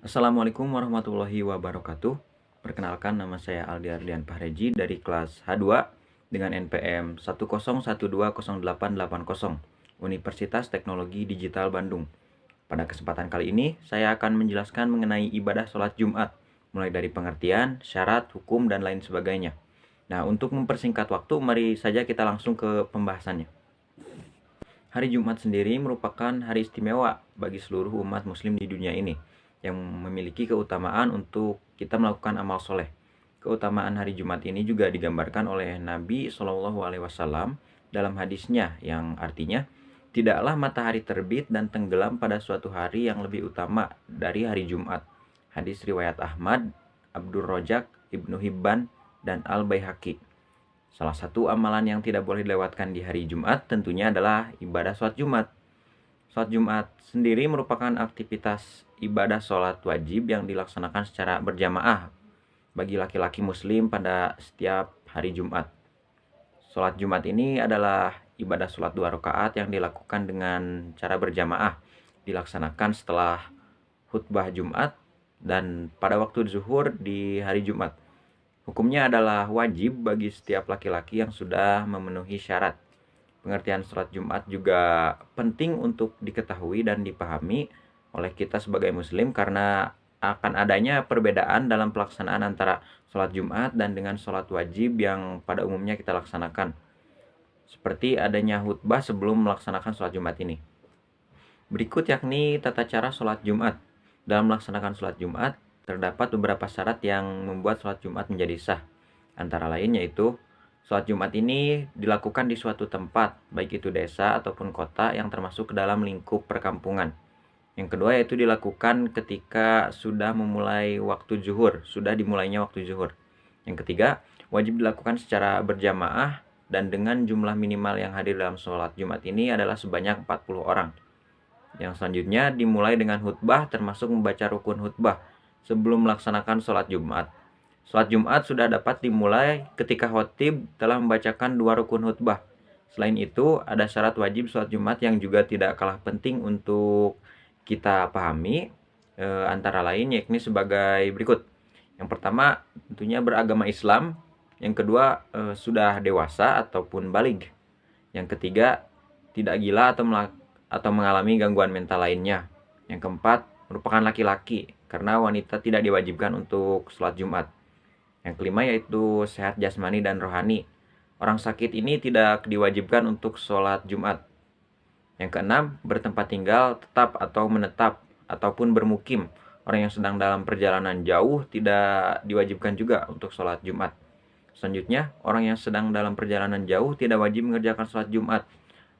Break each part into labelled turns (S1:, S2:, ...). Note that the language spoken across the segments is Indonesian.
S1: Assalamualaikum warahmatullahi wabarakatuh. Perkenalkan, nama saya Aldi Ardian Fahreji dari kelas H2 dengan NPM 101202880 Universitas Teknologi Digital Bandung. Pada kesempatan kali ini, saya akan menjelaskan mengenai ibadah sholat Jumat, mulai dari pengertian, syarat, hukum, dan lain sebagainya. Nah, untuk mempersingkat waktu, mari saja kita langsung ke pembahasannya. Hari Jumat sendiri merupakan hari istimewa bagi seluruh umat muslim di dunia ini, yang memiliki keutamaan untuk kita melakukan amal soleh. Keutamaan hari Jumat ini juga digambarkan oleh Nabi Shallallahu Alaihi Wasallam dalam hadisnya, yang artinya, tidaklah matahari terbit dan tenggelam pada suatu hari yang lebih utama dari hari Jumat. Hadis riwayat Ahmad, Abdur Rojak, Ibnu Hibban, dan Al-Baihaqi. Salah satu amalan yang tidak boleh dilewatkan di hari Jumat tentunya adalah ibadah sholat Jumat. Sholat Jumat sendiri merupakan aktivitas ibadah sholat wajib yang dilaksanakan secara berjamaah bagi laki-laki muslim pada setiap hari Jumat. Sholat Jumat ini adalah ibadah sholat 2 rakaat yang dilakukan dengan cara berjamaah, dilaksanakan setelah khutbah Jumat dan pada waktu zuhur di hari Jumat. Hukumnya adalah wajib bagi setiap laki-laki yang sudah memenuhi syarat. Pengertian sholat Jumat juga penting untuk diketahui dan dipahami oleh kita sebagai muslim karena akan adanya perbedaan dalam pelaksanaan antara sholat Jumat dan dengan sholat wajib yang pada umumnya kita laksanakan. Seperti adanya khutbah sebelum melaksanakan sholat Jumat ini. Berikut yakni tata cara sholat Jumat. Dalam melaksanakan sholat Jumat, terdapat beberapa syarat yang membuat sholat Jumat menjadi sah. Antara lain yaitu, sholat Jumat ini dilakukan di suatu tempat, baik itu desa ataupun kota yang termasuk ke dalam lingkup perkampungan. Yang kedua yaitu dilakukan ketika sudah memulai waktu zuhur, sudah dimulainya waktu zuhur. Yang ketiga, wajib dilakukan secara berjamaah dan dengan jumlah minimal yang hadir dalam sholat Jumat ini adalah sebanyak 40 orang. Yang selanjutnya dimulai dengan khutbah termasuk membaca rukun khutbah sebelum melaksanakan sholat Jumat. Sholat Jumat sudah dapat dimulai ketika khotib telah membacakan 2 rukun khutbah. Selain itu, ada syarat wajib sholat Jumat yang juga tidak kalah penting untuk kita pahami, antara lain yakni sebagai berikut. Yang pertama, tentunya beragama Islam. Yang kedua, sudah dewasa ataupun baligh. Yang ketiga, tidak gila atau mengalami gangguan mental lainnya. Yang keempat, merupakan laki-laki, karena wanita tidak diwajibkan untuk sholat Jumat. Yang kelima yaitu sehat jasmani dan rohani. Orang sakit ini tidak diwajibkan untuk sholat Jumat. Yang keenam, bertempat tinggal tetap atau menetap ataupun bermukim. Orang yang sedang dalam perjalanan jauh tidak diwajibkan juga untuk sholat Jumat. Selanjutnya, orang yang sedang dalam perjalanan jauh tidak wajib mengerjakan sholat Jumat.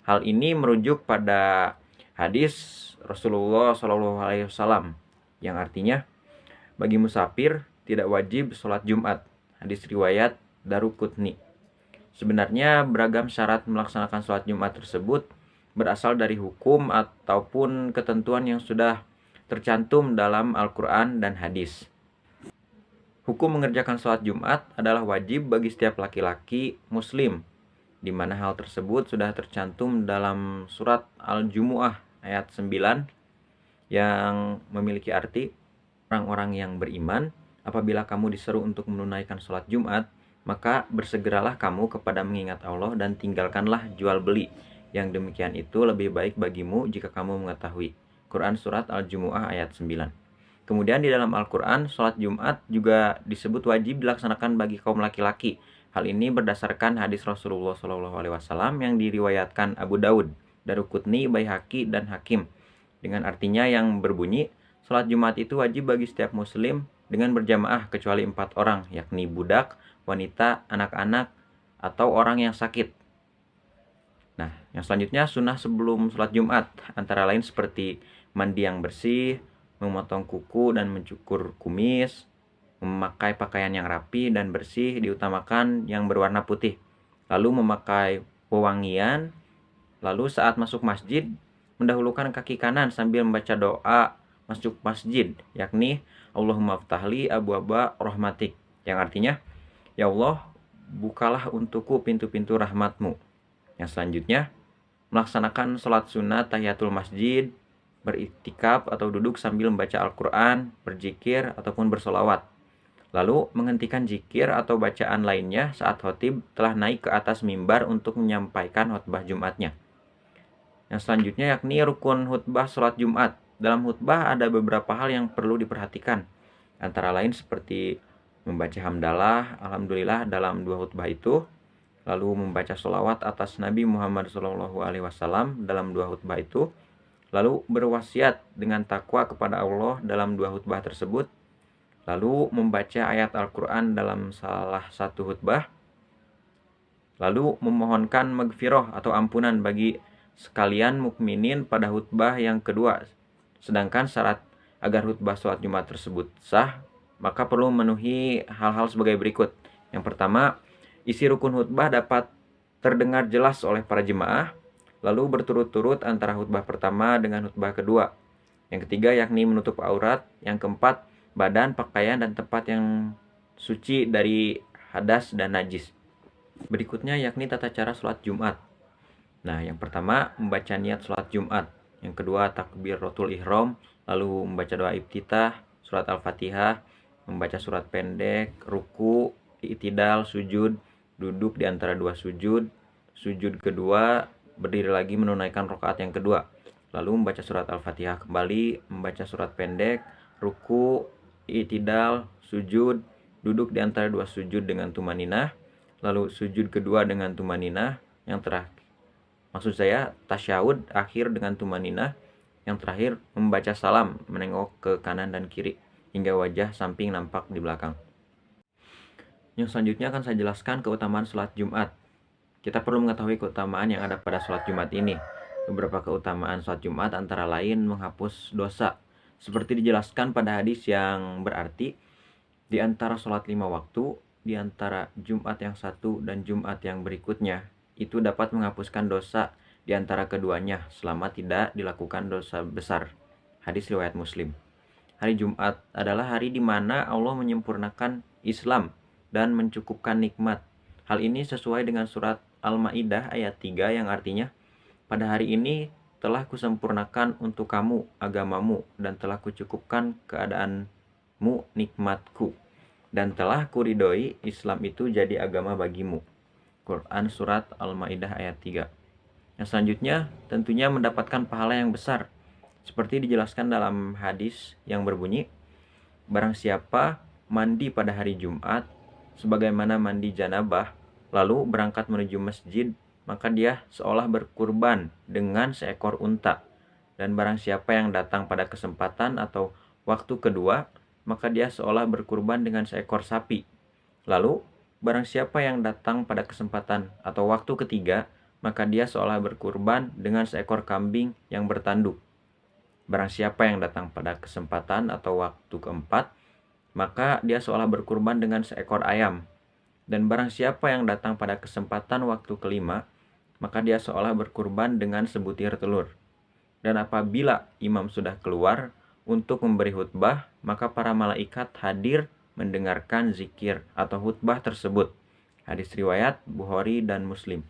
S1: Hal ini merujuk pada hadis Rasulullah SAW yang artinya, bagi musafir tidak wajib sholat Jumat. Hadis riwayat Daruqutni. Sebenarnya beragam syarat melaksanakan sholat Jumat tersebut berasal dari hukum ataupun ketentuan yang sudah tercantum dalam Al-Quran dan hadis. Hukum mengerjakan sholat Jumat adalah wajib bagi setiap laki-laki muslim, di mana hal tersebut sudah tercantum dalam surat Al-Jumu'ah ayat 9 yang memiliki arti, orang-orang yang beriman, apabila kamu diseru untuk menunaikan sholat Jumat, maka bersegeralah kamu kepada mengingat Allah dan tinggalkanlah jual beli. Yang demikian itu lebih baik bagimu jika kamu mengetahui. Quran surat Al-Jumu'ah ayat 9. Kemudian di dalam Al-Quran, sholat Jumat juga disebut wajib dilaksanakan bagi kaum laki-laki. Hal ini berdasarkan hadis Rasulullah SAW yang diriwayatkan Abu Daud, Daruqutni, Baihaqi, dan Hakim. Dengan artinya yang berbunyi, sholat Jumat itu wajib bagi setiap muslim dengan berjamaah kecuali 4 orang, yakni budak, wanita, anak-anak, atau orang yang sakit. Nah, yang selanjutnya sunnah sebelum sholat Jumat, antara lain seperti mandi yang bersih, memotong kuku dan mencukur kumis, memakai pakaian yang rapi dan bersih, diutamakan yang berwarna putih, lalu memakai wewangian, lalu saat masuk masjid, mendahulukan kaki kanan sambil membaca doa masuk masjid, yakni Allahumma ftahli abwaba rahmatik, yang artinya, ya Allah, bukalah untukku pintu-pintu rahmatmu. Yang selanjutnya, melaksanakan sholat sunat tahiyatul masjid, beriktikaf atau duduk sambil membaca Al-Quran, berzikir, ataupun bersolawat. Lalu menghentikan zikir atau bacaan lainnya saat khotib telah naik ke atas mimbar untuk menyampaikan khutbah Jumatnya. Yang selanjutnya yakni rukun khutbah sholat Jumat. Dalam khutbah ada beberapa hal yang perlu diperhatikan. Antara lain seperti membaca hamdalah, alhamdulillah dalam dua khutbah itu, lalu membaca sholawat atas Nabi Muhammad SAW dalam dua khutbah itu, lalu berwasiat dengan takwa kepada Allah dalam dua khutbah tersebut, lalu membaca ayat Al-Quran dalam salah satu khutbah, lalu memohonkan maghfirah atau ampunan bagi sekalian mukminin pada khutbah yang kedua. Sedangkan syarat agar khutbah sholat Jumat tersebut sah, maka perlu memenuhi hal-hal sebagai berikut. Yang pertama, isi rukun khutbah dapat terdengar jelas oleh para jemaah, lalu berturut-turut antara khutbah pertama dengan khutbah kedua. Yang ketiga yakni menutup aurat. Yang keempat, badan, pakaian, dan tempat yang suci dari hadas dan najis. Berikutnya yakni tata cara sholat Jumat. Nah, yang pertama membaca niat sholat Jumat. Yang kedua takbiratul ihram, lalu membaca doa iftitah, surat Al-Fatihah, membaca surat pendek, ruku, i'tidal, sujud, duduk di antara dua sujud, sujud kedua, berdiri lagi menunaikan rakaat yang kedua. Lalu membaca surat Al-Fatihah kembali, membaca surat pendek, ruku, i'tidal, sujud, duduk di antara dua sujud dengan tumaninah, lalu sujud kedua dengan tumaninah, yang terakhir maksud saya tasyahud akhir dengan tumaninah, yang terakhir membaca salam menengok ke kanan dan kiri hingga wajah samping nampak di belakang. Yang selanjutnya akan saya jelaskan keutamaan sholat Jumat. Kita perlu mengetahui keutamaan yang ada pada sholat Jumat ini. Beberapa keutamaan sholat Jumat antara lain menghapus dosa, seperti dijelaskan pada hadis yang berarti di antara sholat 5 waktu, di antara Jumat yang satu dan Jumat yang berikutnya, itu dapat menghapuskan dosa di antara keduanya selama tidak dilakukan dosa besar. Hadis riwayat Muslim. Hari Jumat adalah hari di mana Allah menyempurnakan Islam dan mencukupkan nikmat. Hal ini sesuai dengan surat Al-Maidah ayat 3 yang artinya, pada hari ini telah kusempurnakan untuk kamu agamamu dan telah kucukupkan keadaanmu nikmatku, dan telah kuridhoi Islam itu jadi agama bagimu. Quran surat Al-Maidah ayat 3. Yang selanjutnya tentunya mendapatkan pahala yang besar, seperti dijelaskan dalam hadis yang berbunyi, barang siapa mandi pada hari Jumat sebagaimana mandi janabah, lalu berangkat menuju masjid, maka dia seolah berkurban dengan seekor unta. Dan barang siapa yang datang pada kesempatan atau waktu kedua, maka dia seolah berkurban dengan seekor sapi. Lalu barang siapa yang datang pada kesempatan atau waktu ketiga, maka dia seolah berkurban dengan seekor kambing yang bertanduk. Barang siapa yang datang pada kesempatan atau waktu keempat, maka dia seolah berkurban dengan seekor ayam. Dan barang siapa yang datang pada kesempatan waktu kelima, maka dia seolah berkurban dengan sebutir telur. Dan apabila imam sudah keluar untuk memberi khutbah, maka para malaikat hadir mendengarkan zikir atau khutbah tersebut. Hadis riwayat Bukhari dan Muslim.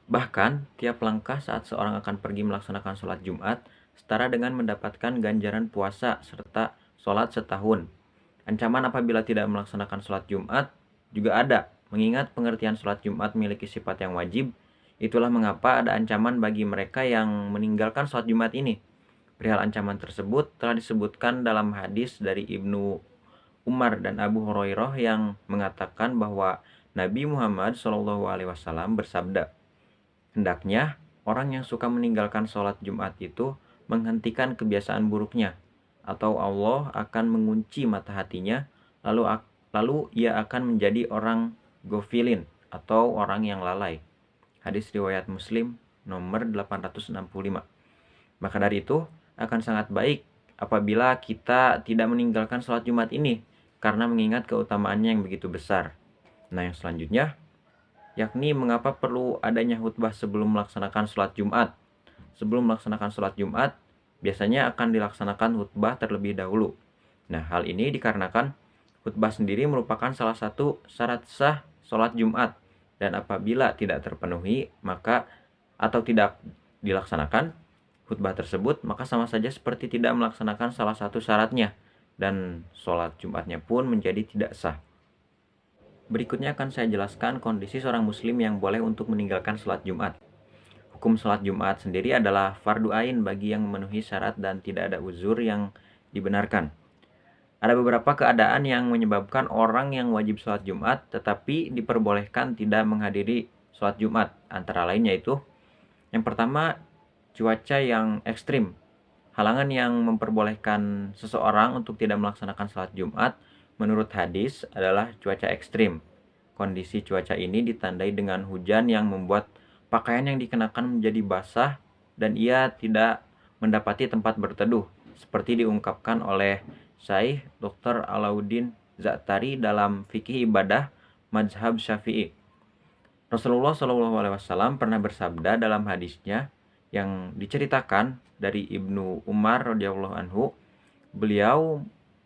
S1: Bahkan, tiap langkah saat seorang akan pergi melaksanakan sholat Jumat setara dengan mendapatkan ganjaran puasa serta sholat setahun. Ancaman apabila tidak melaksanakan sholat Jumat juga ada, mengingat pengertian sholat Jumat memiliki sifat yang wajib. Itulah mengapa ada ancaman bagi mereka yang meninggalkan sholat Jumat ini. Perihal ancaman tersebut telah disebutkan dalam hadis dari Ibnu Umar dan Abu Hurairah yang mengatakan bahwa Nabi Muhammad SAW bersabda, hendaknya orang yang suka meninggalkan sholat Jumat itu menghentikan kebiasaan buruknya, atau Allah akan mengunci mata hatinya, lalu ia akan menjadi orang gofilin atau orang yang lalai. Hadis riwayat Muslim nomor 865. Maka dari itu akan sangat baik apabila kita tidak meninggalkan sholat Jumat ini, karena mengingat keutamaannya yang begitu besar. Nah, yang selanjutnya yakni mengapa perlu adanya khutbah sebelum melaksanakan sholat Jumat. Sebelum melaksanakan sholat Jumat, biasanya akan dilaksanakan khutbah terlebih dahulu. Nah, hal ini dikarenakan khutbah sendiri merupakan salah satu syarat sah sholat Jumat, dan apabila tidak terpenuhi maka atau tidak dilaksanakan, khutbah tersebut, maka sama saja seperti tidak melaksanakan salah satu syaratnya, dan sholat Jumatnya pun menjadi tidak sah. Berikutnya akan saya jelaskan kondisi seorang muslim yang boleh untuk meninggalkan sholat Jumat. Hukum sholat Jumat sendiri adalah fardu ain bagi yang memenuhi syarat dan tidak ada uzur yang dibenarkan. Ada beberapa keadaan yang menyebabkan orang yang wajib sholat Jumat tetapi diperbolehkan tidak menghadiri sholat Jumat. Antara lain yaitu, yang pertama, cuaca yang ekstrim. Halangan yang memperbolehkan seseorang untuk tidak melaksanakan sholat Jumat menurut hadis adalah cuaca ekstrim. Kondisi cuaca ini ditandai dengan hujan yang membuat pakaian yang dikenakan menjadi basah dan ia tidak mendapati tempat berteduh, seperti diungkapkan oleh Syekh Dr. Alauddin Za'atari dalam Fikih Ibadah Mazhab Syafi'i. Rasulullah SAW pernah bersabda dalam hadisnya yang diceritakan dari Ibnu Umar radhiyallahu anhu, beliau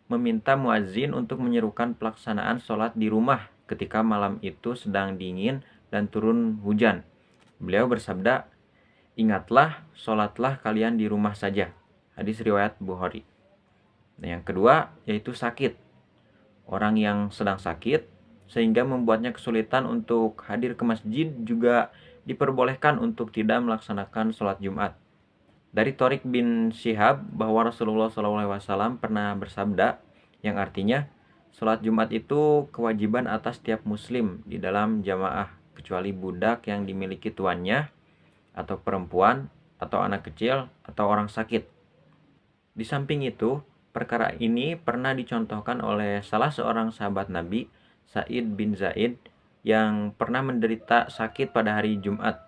S1: meminta muazin untuk menyerukan pelaksanaan sholat di rumah ketika malam itu sedang dingin dan turun hujan. Beliau bersabda, "Ingatlah, sholatlah kalian di rumah saja." Hadis riwayat Bukhari. Nah, yang kedua yaitu sakit. Orang yang sedang sakit sehingga membuatnya kesulitan untuk hadir ke masjid juga diperbolehkan untuk tidak melaksanakan sholat Jumat. Dari Thariq bin Syihab bahwa Rasulullah SAW pernah bersabda, yang artinya, sholat Jumat itu kewajiban atas setiap muslim di dalam jamaah, kecuali budak yang dimiliki tuannya, atau perempuan, atau anak kecil, atau orang sakit. Di samping itu, perkara ini pernah dicontohkan oleh salah seorang sahabat Nabi, Sa'id bin Zaid, yang pernah menderita sakit pada hari Jumat.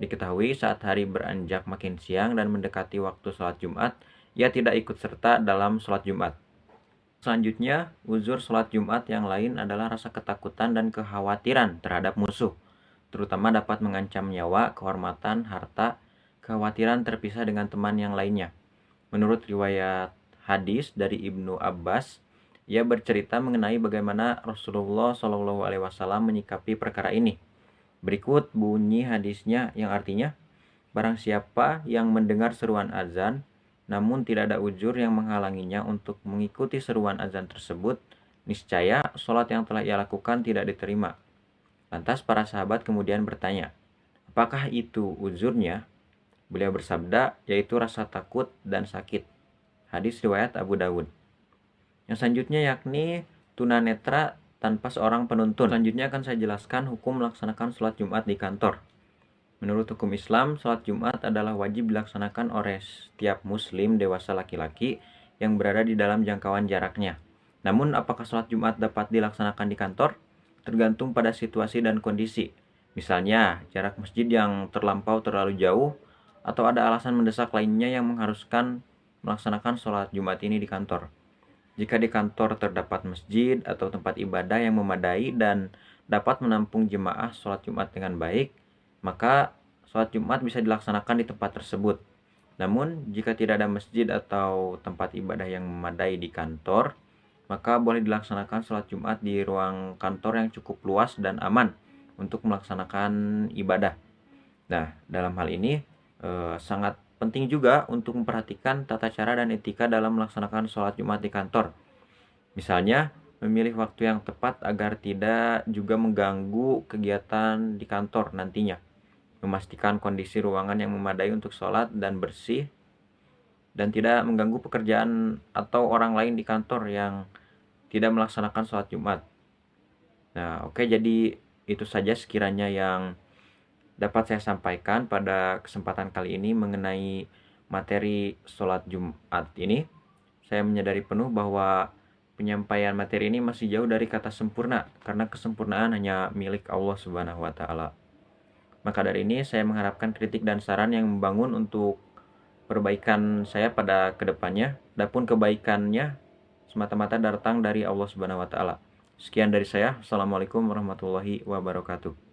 S1: Diketahui saat hari beranjak makin siang dan mendekati waktu sholat Jumat, ia tidak ikut serta dalam sholat Jumat. Selanjutnya, uzur sholat Jumat yang lain adalah rasa ketakutan dan kekhawatiran terhadap musuh, terutama dapat mengancam nyawa, kehormatan, harta, kekhawatiran terpisah dengan teman yang lainnya. Menurut riwayat hadis dari Ibnu Abbas, ia bercerita mengenai bagaimana Rasulullah SAW menyikapi perkara ini. Berikut bunyi hadisnya yang artinya, barang siapa yang mendengar seruan azan, namun tidak ada uzur yang menghalanginya untuk mengikuti seruan azan tersebut, niscaya sholat yang telah ia lakukan tidak diterima. Lantas para sahabat kemudian bertanya, apakah itu uzurnya? Beliau bersabda, yaitu rasa takut dan sakit. Hadis riwayat Abu Dawud. Yang selanjutnya yakni tunanetra tanpa seorang penuntun. Selanjutnya akan saya jelaskan hukum melaksanakan sholat Jumat di kantor. Menurut hukum Islam, sholat Jumat adalah wajib dilaksanakan oleh setiap muslim dewasa laki-laki yang berada di dalam jangkauan jaraknya. Namun, apakah sholat Jumat dapat dilaksanakan di kantor? Tergantung pada situasi dan kondisi. Misalnya, jarak masjid yang terlampau terlalu jauh, atau ada alasan mendesak lainnya yang mengharuskan melaksanakan sholat Jumat ini di kantor. Jika di kantor terdapat masjid atau tempat ibadah yang memadai dan dapat menampung jemaah sholat Jumat dengan baik, maka sholat Jumat bisa dilaksanakan di tempat tersebut. Namun, jika tidak ada masjid atau tempat ibadah yang memadai di kantor, maka boleh dilaksanakan sholat Jumat di ruang kantor yang cukup luas dan aman untuk melaksanakan ibadah. Nah, dalam hal ini sangat penting juga untuk memperhatikan tata cara dan etika dalam melaksanakan sholat Jumat di kantor. Misalnya, memilih waktu yang tepat agar tidak juga mengganggu kegiatan di kantor nantinya. Memastikan kondisi ruangan yang memadai untuk sholat dan bersih, dan tidak mengganggu pekerjaan atau orang lain di kantor yang tidak melaksanakan sholat Jumat. Nah, oke, jadi itu saja sekiranya yang dapat saya sampaikan pada kesempatan kali ini mengenai materi sholat Jumat ini. Saya menyadari penuh bahwa penyampaian materi ini masih jauh dari kata sempurna, karena kesempurnaan hanya milik Allah Subhanahu wa Ta'ala. Maka dari ini saya mengharapkan kritik dan saran yang membangun untuk perbaikan saya pada kedepannya, adapun kebaikannya semata-mata datang dari Allah Subhanahu wa Ta'ala. Sekian dari saya. Assalamualaikum warahmatullahi wabarakatuh.